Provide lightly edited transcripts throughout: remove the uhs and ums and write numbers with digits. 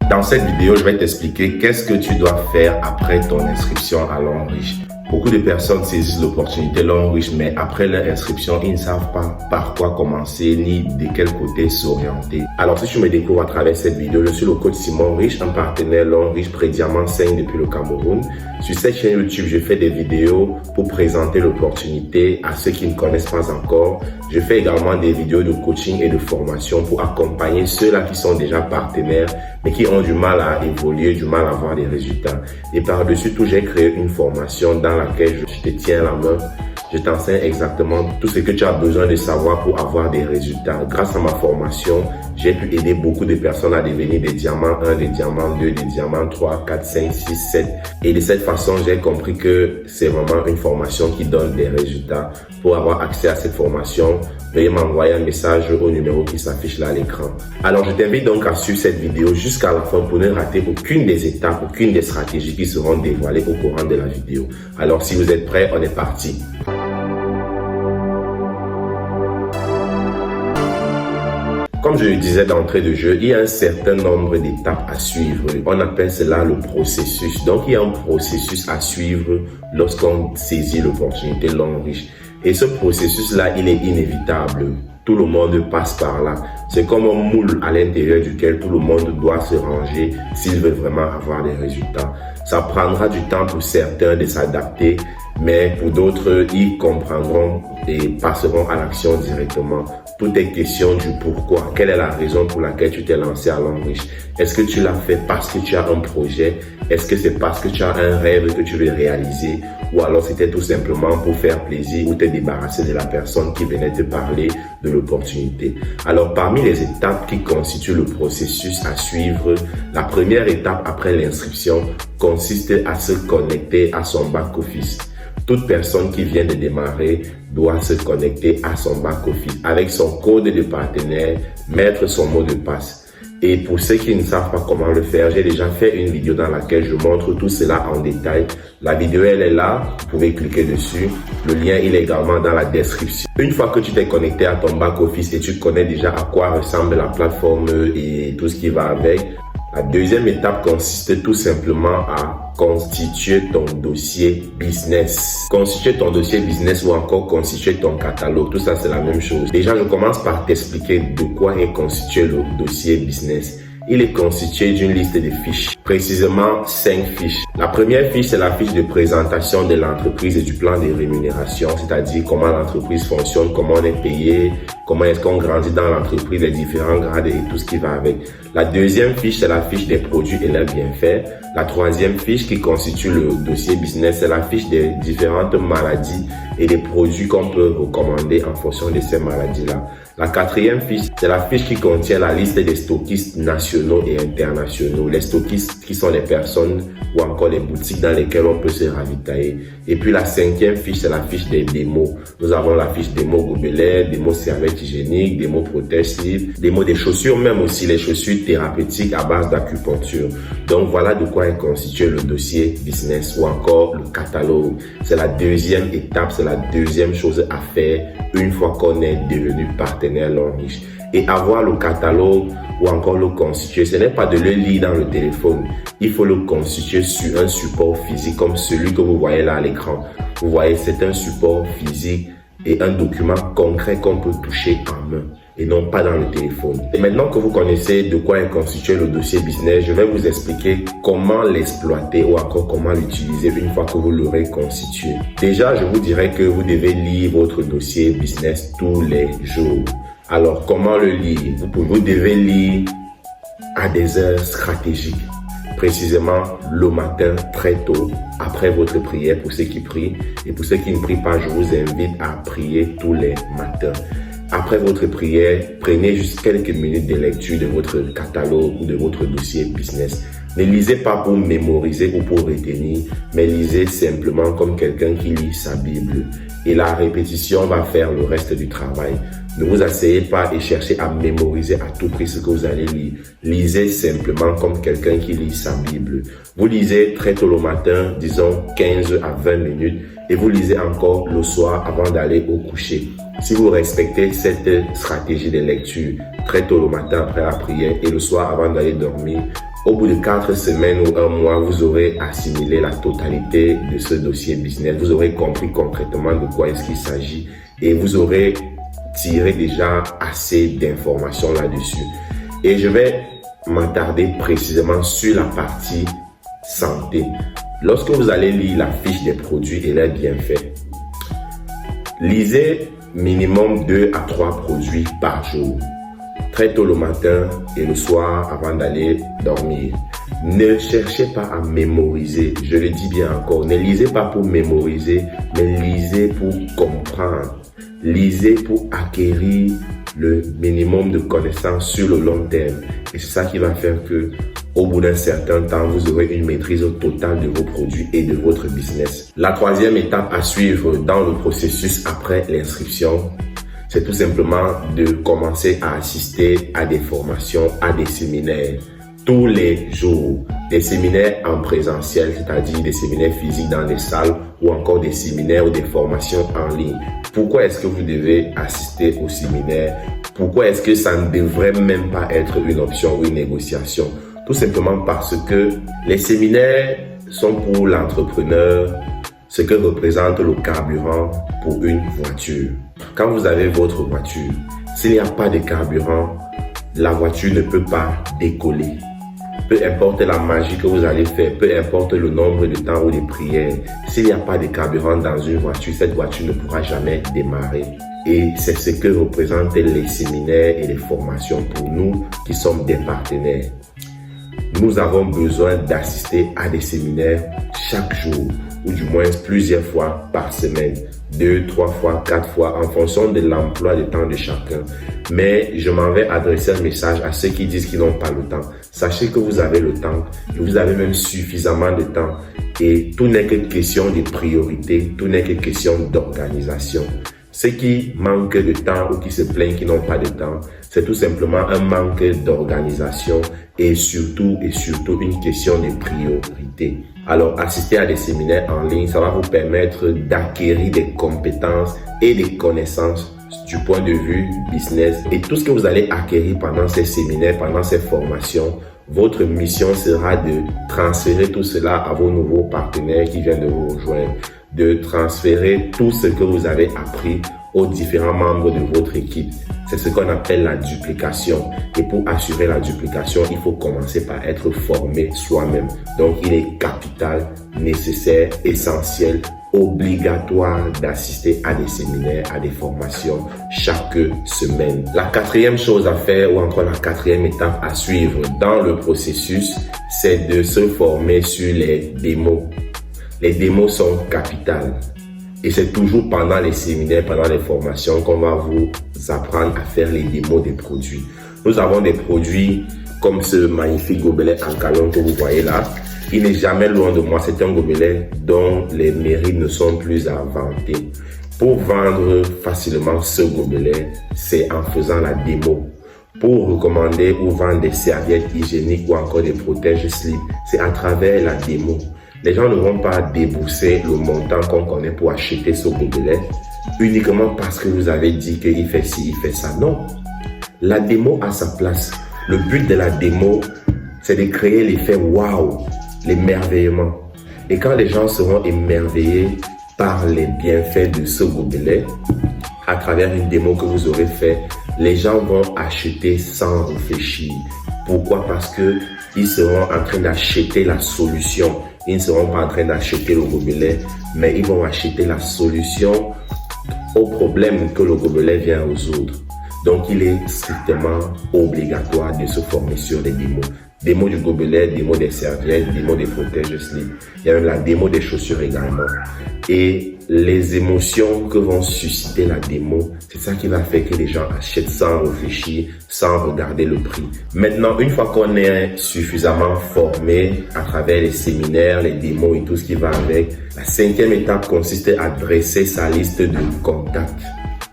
Dans cette vidéo, je vais t'expliquer qu'est-ce que tu dois faire après ton inscription à L'Homme Riche. Beaucoup de personnes saisissent l'opportunité L'Homme Riche, mais après leur inscription, ils ne savent pas par quoi commencer ni de quel côté s'orienter. Alors si tu me découvres à travers cette vidéo, je suis le coach Simon Riche, un partenaire L'Homme Riche pré-diamant 5 depuis le Cameroun. Sur cette chaîne YouTube, je fais des vidéos pour présenter l'opportunité à ceux qui ne connaissent pas encore. Je fais également des vidéos de coaching et de formation pour accompagner ceux-là qui sont déjà partenaires, mais qui ont du mal à évoluer, du mal à avoir des résultats. Et par-dessus tout, j'ai créé une formation dans laquelle je te tiens la main. Je t'enseigne exactement tout ce que tu as besoin de savoir pour avoir des résultats. Grâce à ma formation, j'ai pu aider beaucoup de personnes à devenir des diamants 1, des diamants 2, des diamants 3, 4, 5, 6, 7. Et de cette façon, j'ai compris que c'est vraiment une formation qui donne des résultats. Pour avoir accès à cette formation, veuillez m'envoyer un message au numéro qui s'affiche là à l'écran. Alors, je t'invite donc à suivre cette vidéo jusqu'à la fin pour ne rater aucune des étapes, aucune des stratégies qui seront dévoilées au courant de la vidéo. Alors, si vous êtes prêts, on est parti. Comme je le disais d'entrée de jeu, il y a un certain nombre d'étapes à suivre. On appelle cela le processus. Donc, il y a un processus à suivre lorsqu'on saisit l'opportunité L'Homme Riche. Et ce processus-là, il est inévitable. Tout le monde passe par là. C'est comme un moule à l'intérieur duquel tout le monde doit se ranger s'il veut vraiment avoir des résultats. Ça prendra du temps pour certains de s'adapter, mais pour d'autres, ils comprendront et passeront à l'action directement. Tout est question du pourquoi. Quelle est la raison pour laquelle tu t'es lancé à L'Homme Riche? Est-ce que tu l'as fait parce que tu as un projet? Est-ce que c'est parce que tu as un rêve que tu veux réaliser? Ou alors c'était tout simplement pour faire plaisir ou te débarrasser de la personne qui venait te parler de l'opportunité? Alors parmi les étapes qui constituent le processus à suivre, la première étape après l'inscription consiste à se connecter à son back-office. Toute personne qui vient de démarrer doit se connecter à son back-office avec son code de partenaire, mettre son mot de passe. Et pour ceux qui ne savent pas comment le faire, j'ai déjà fait une vidéo dans laquelle je montre tout cela en détail. La vidéo, elle est là, vous pouvez cliquer dessus. Le lien, il est également dans la description. Une fois que tu t'es connecté à ton back-office et tu connais déjà à quoi ressemble la plateforme et tout ce qui va avec, la deuxième étape consiste tout simplement à constituer ton dossier business. Constituer ton dossier business ou encore constituer ton catalogue, tout ça c'est la même chose. Déjà, je commence par t'expliquer de quoi est constitué le dossier business. Il est constitué d'une liste de fiches, précisément 5 fiches. La première fiche, c'est la fiche de présentation de l'entreprise et du plan de rémunération, c'est-à-dire comment l'entreprise fonctionne, comment on est payé, comment est-ce qu'on grandit dans l'entreprise, les différents grades et tout ce qui va avec. La deuxième fiche, c'est la fiche des produits et leurs bienfaits. La troisième fiche qui constitue le dossier business, c'est la fiche des différentes maladies et des produits qu'on peut recommander en fonction de ces maladies-là. La quatrième fiche, c'est la fiche qui contient la liste des stockistes nationaux et internationaux. Les stockistes qui sont les personnes ou encore les boutiques dans lesquelles on peut se ravitailler. Et puis la cinquième fiche, c'est la fiche des démos. Nous avons la fiche démo gobelet, démo serviette hygiénique, démo protège-slip, démo des chaussures, même aussi les chaussures thérapeutiques à base d'acupuncture. Donc voilà de quoi est constitué le dossier business ou encore le catalogue. C'est la deuxième étape, c'est la deuxième chose à faire une fois qu'on est devenu partenaire L'Homme Riche. Et avoir le catalogue ou encore le constituer, ce n'est pas de le lire dans le téléphone. Il faut le constituer sur un support physique comme celui que vous voyez là à l'écran. Vous voyez, c'est un support physique et un document concret qu'on peut toucher en main et non pas dans le téléphone. Et maintenant que vous connaissez de quoi est constitué le dossier business, je vais vous expliquer comment l'exploiter ou encore comment l'utiliser une fois que vous l'aurez constitué. Déjà, je vous dirais que vous devez lire votre dossier business tous les jours. Alors, comment le lire? Vous devez lire à des heures stratégiques. Précisément le matin très tôt, après votre prière pour ceux qui prient. Et pour ceux qui ne prient pas, je vous invite à prier tous les matins. Après votre prière, prenez juste quelques minutes de lecture de votre catalogue ou de votre dossier business. Ne lisez pas pour mémoriser ou pour retenir, mais lisez simplement comme quelqu'un qui lit sa Bible. Et la répétition va faire le reste du travail. Ne vous asseyez pas et cherchez à mémoriser à tout prix ce que vous allez lire. Lisez simplement comme quelqu'un qui lit sa Bible. Vous lisez très tôt le matin, disons 15 à 20 minutes, et vous lisez encore le soir avant d'aller au coucher. Si vous respectez cette stratégie de lecture très tôt le matin après la prière et le soir avant d'aller dormir, Au bout de 4 semaines ou 1 mois, vous aurez assimilé la totalité de ce dossier business. Vous aurez compris concrètement de quoi est-ce qu'il s'agit et vous aurez tiré déjà assez d'informations là-dessus. Et je vais m'attarder précisément sur la partie santé. Lorsque vous allez lire la fiche des produits et leurs bienfaits, lisez minimum 2 à 3 produits par jour, très tôt le matin et le soir avant d'aller dormir. Ne cherchez pas à mémoriser, je le dis bien encore, ne lisez pas pour mémoriser, mais lisez pour comprendre. Lisez pour acquérir le minimum de connaissances sur le long terme. Et c'est ça qui va faire que, au bout d'un certain temps, vous aurez une maîtrise totale de vos produits et de votre business. La troisième étape à suivre dans le processus après l'inscription, c'est tout simplement de commencer à assister à des formations, à des séminaires tous les jours. Des séminaires en présentiel, c'est-à-dire des séminaires physiques dans des salles ou encore des séminaires ou des formations en ligne. Pourquoi est-ce que vous devez assister au séminaire? Pourquoi est-ce que ça ne devrait même pas être une option ou une négociation? Tout simplement parce que les séminaires sont pour l'entrepreneur ce que représente le carburant pour une voiture. Quand vous avez votre voiture, s'il n'y a pas de carburant, la voiture ne peut pas décoller. Peu importe la magie que vous allez faire, peu importe le nombre de temps ou de prières, s'il n'y a pas de carburant dans une voiture, cette voiture ne pourra jamais démarrer. Et c'est ce que représentent les séminaires et les formations pour nous qui sommes des partenaires. Nous avons besoin d'assister à des séminaires chaque jour, ou du moins plusieurs fois par semaine, 2, 3 fois, 4 fois, en fonction de l'emploi de temps de chacun. Mais je m'en vais adresser un message à ceux qui disent qu'ils n'ont pas le temps. Sachez que vous avez le temps, et vous avez même suffisamment de temps. Et tout n'est que question de priorité, tout n'est que question d'organisation. Ceux qui manquent de temps ou qui se plaignent qu'ils n'ont pas de temps, c'est tout simplement un manque d'organisation et surtout une question de priorité. Alors, assister à des séminaires en ligne, ça va vous permettre d'acquérir des compétences et des connaissances du point de vue business. Et tout ce que vous allez acquérir pendant ces séminaires, pendant ces formations, votre mission sera de transférer tout cela à vos nouveaux partenaires qui viennent de vous rejoindre, de transférer tout ce que vous avez appris aux différents membres de votre équipe. C'est ce qu'on appelle la duplication. Et pour assurer la duplication, il faut commencer par être formé soi-même. Donc, il est capital, nécessaire, essentiel, obligatoire d'assister à des séminaires, à des formations chaque semaine. La quatrième chose à faire ou encore la quatrième étape à suivre dans le processus, c'est de se former sur les démos. Les démos sont capitales. Et c'est toujours pendant les séminaires, pendant les formations qu'on va vous apprendre à faire les démos des produits. Nous avons des produits comme ce magnifique gobelet en callon que vous voyez là. Il n'est jamais loin de moi. C'est un gobelet dont les mérites ne sont plus à vanter. Pour vendre facilement ce gobelet, c'est en faisant la démo. Pour recommander ou vendre des serviettes hygiéniques ou encore des protège-slip, c'est à travers la démo. Les gens ne vont pas débourser le montant qu'on connaît pour acheter ce gobelet uniquement parce que vous avez dit qu'il fait ci, il fait ça. Non. La démo a sa place. Le but de la démo, c'est de créer l'effet waouh, l'émerveillement. Et quand les gens seront émerveillés par les bienfaits de ce gobelet, à travers une démo que vous aurez fait, les gens vont acheter sans réfléchir. Pourquoi? Parce que ils seront en train d'acheter la solution. Ils ne seront pas en train d'acheter le gobelet, mais ils vont acheter la solution au problème que le gobelet vient résoudre. Donc, il est strictement obligatoire de se former sur les démos. Démo du gobelet, démo des serviettes, démo des protège-slip. Il y a même la démo des chaussures également. Et les émotions que vont susciter la démo, c'est ça qui va faire que les gens achètent sans réfléchir, sans regarder le prix. Maintenant, une fois qu'on est suffisamment formé à travers les séminaires, les démos et tout ce qui va avec, la cinquième étape consiste à dresser sa liste de contacts.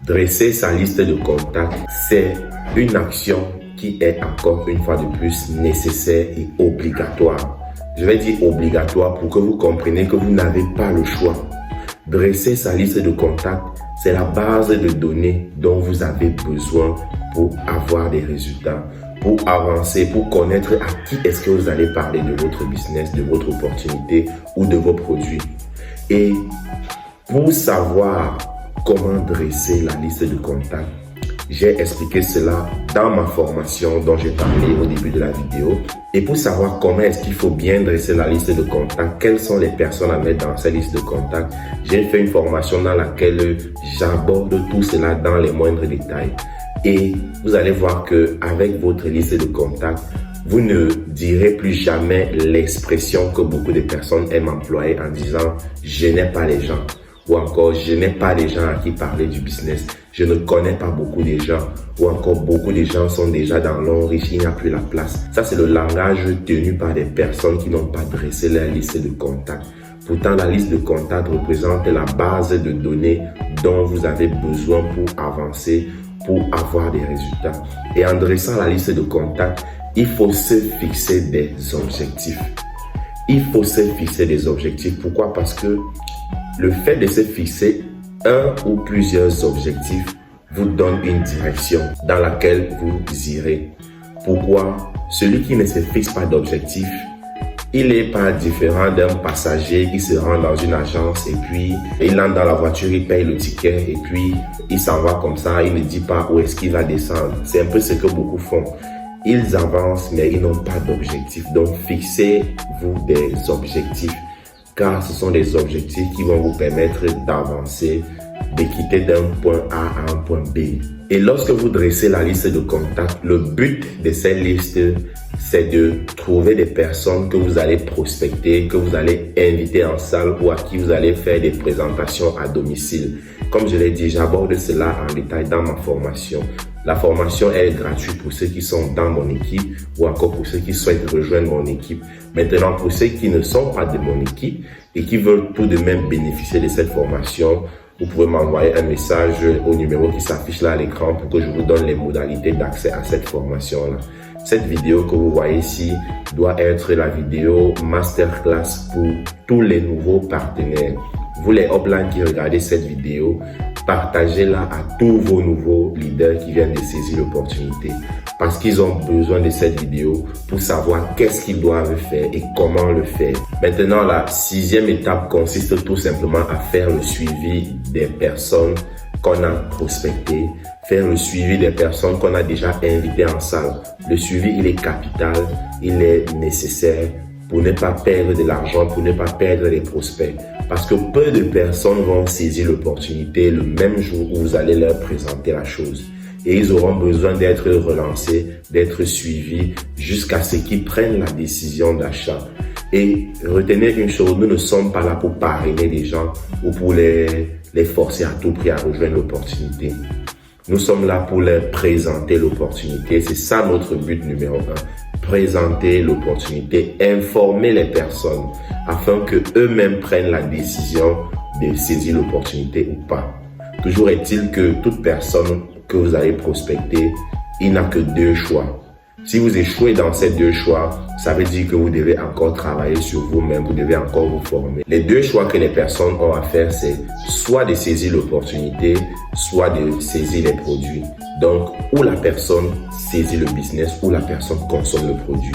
Dresser sa liste de contacts, c'est une action qui est encore une fois de plus nécessaire et obligatoire. Je vais dire obligatoire pour que vous compreniez que vous n'avez pas le choix. Dresser sa liste de contacts, c'est la base de données dont vous avez besoin pour avoir des résultats. pour avancer, pour connaître à qui est-ce que vous allez parler de votre business, de votre opportunité ou de vos produits. Et pour savoir comment dresser la liste de contacts, j'ai expliqué cela dans ma formation dont j'ai parlé au début de la vidéo. Et pour savoir comment est-ce qu'il faut bien dresser la liste de contacts, quelles sont les personnes à mettre dans cette liste de contacts, j'ai fait une formation dans laquelle j'aborde tout cela dans les moindres détails. Et vous allez voir que avec votre liste de contacts, vous ne direz plus jamais l'expression que beaucoup de personnes aiment employer en disant « je n'ai pas les gens » ou encore « je n'ai pas les gens à qui parler du business ». Je ne connais pas beaucoup de gens ou encore beaucoup de gens sont déjà dans l'ombre, il n'y a plus la place. Ça, c'est le langage tenu par des personnes qui n'ont pas dressé leur liste de contacts. Pourtant, la liste de contacts représente la base de données dont vous avez besoin pour avancer, pour avoir des résultats. Et en dressant la liste de contacts, il faut se fixer des objectifs. Il faut se fixer des objectifs. Pourquoi? Parce que le fait de se fixer un ou plusieurs objectifs vous donne une direction dans laquelle vous irez. Pourquoi? Celui qui ne se fixe pas d'objectif, il n'est pas différent d'un passager qui se rend dans une agence et puis il entre dans la voiture, il paye le ticket et puis il s'en va comme ça, il ne dit pas où est-ce qu'il va descendre. C'est un peu ce que beaucoup font. Ils avancent mais ils n'ont pas d'objectif. Donc fixez-vous des objectifs, car ce sont des objectifs qui vont vous permettre d'avancer, de quitter d'un point A à un point B. Et lorsque vous dressez la liste de contacts, le but de cette liste, c'est de trouver des personnes que vous allez prospecter, que vous allez inviter en salle ou à qui vous allez faire des présentations à domicile. Comme je l'ai dit, j'aborde cela en détail dans ma formation. La formation est gratuite pour ceux qui sont dans mon équipe ou encore pour ceux qui souhaitent rejoindre mon équipe. Maintenant, pour ceux qui ne sont pas de mon équipe et qui veulent tout de même bénéficier de cette formation, vous pouvez m'envoyer un message au numéro qui s'affiche là à l'écran pour que je vous donne les modalités d'accès à cette formation-là. Cette vidéo que vous voyez ici doit être la vidéo masterclass pour tous les nouveaux partenaires. Vous les upline qui regardez cette vidéo, partagez-la à tous vos nouveaux leaders qui viennent de saisir l'opportunité. Parce qu'ils ont besoin de cette vidéo pour savoir qu'est-ce qu'ils doivent faire et comment le faire. Maintenant, la 6e étape consiste tout simplement à faire le suivi des personnes qu'on a prospectées, faire le suivi des personnes qu'on a déjà invitées en salle. Le suivi, il est capital, il est nécessaire pour ne pas perdre de l'argent, pour ne pas perdre les prospects. Parce que peu de personnes vont saisir l'opportunité le même jour où vous allez leur présenter la chose. Et ils auront besoin d'être relancés, d'être suivis jusqu'à ce qu'ils prennent la décision d'achat. Et retenez une chose, nous ne sommes pas là pour parrainer les gens ou pour les forcer à tout prix à rejoindre l'opportunité. Nous sommes là pour leur présenter l'opportunité. C'est ça notre but numéro 1. Présenter l'opportunité, informer les personnes afin que eux-mêmes prennent la décision de saisir l'opportunité ou pas. Toujours est-il que toute personne que vous allez prospecter, il n'a que 2 choix. Si vous échouez dans ces 2 choix, ça veut dire que vous devez encore travailler sur vous-même, vous devez encore vous former. Les 2 choix que les personnes ont à faire, c'est soit de saisir l'opportunité, soit de saisir les produits. Donc, ou la personne saisit le business, ou la personne consomme le produit.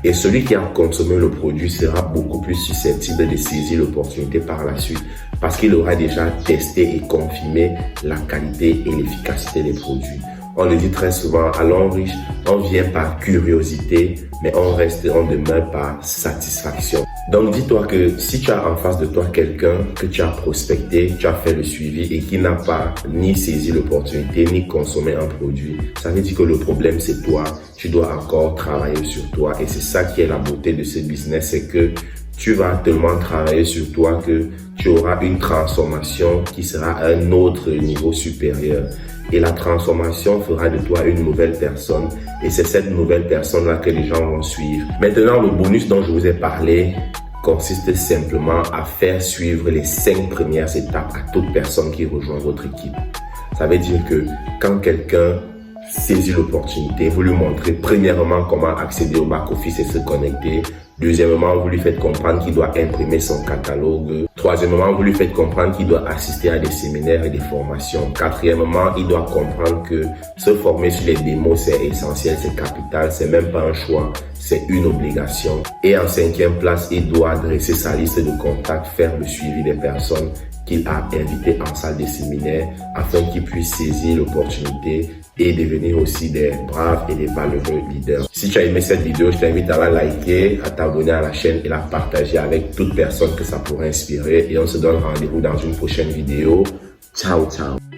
Et celui qui a consommé le produit sera beaucoup plus susceptible de saisir l'opportunité par la suite parce qu'il aura déjà testé et confirmé la qualité et l'efficacité des produits. On le dit très souvent, à l'homme riche, on vient par curiosité, mais on demeure par satisfaction. Donc dis-toi que si tu as en face de toi quelqu'un que tu as prospecté, tu as fait le suivi et qui n'a pas ni saisi l'opportunité, ni consommé un produit, ça veut dire que le problème c'est toi. Tu dois encore travailler sur toi et c'est ça qui est la beauté de ce business, c'est que tu vas tellement travailler sur toi que tu auras une transformation qui sera à un autre niveau supérieur. Et la transformation fera de toi une nouvelle personne. Et c'est cette nouvelle personne-là que les gens vont suivre. Maintenant, le bonus dont je vous ai parlé consiste simplement à faire suivre les 5 premières étapes à toute personne qui rejoint votre équipe. Ça veut dire que quand quelqu'un saisir l'opportunité. Vous lui montrez premièrement comment accéder au back-office et se connecter. Deuxièmement, vous lui faites comprendre qu'il doit imprimer son catalogue. Troisièmement, vous lui faites comprendre qu'il doit assister à des séminaires et des formations. Quatrièmement, il doit comprendre que se former sur les démos, c'est essentiel, c'est capital, c'est même pas un choix, c'est une obligation. Et en cinquième place, il doit dresser sa liste de contacts, faire le suivi des personnes qu'il a invitées en salle de séminaire afin qu'ils puissent saisir l'opportunité et devenir aussi des braves et des valeureux leaders. Si tu as aimé cette vidéo, je t'invite à la liker, à t'abonner à la chaîne et la partager avec toute personne que ça pourrait inspirer. Et on se donne rendez-vous dans une prochaine vidéo. Ciao, ciao.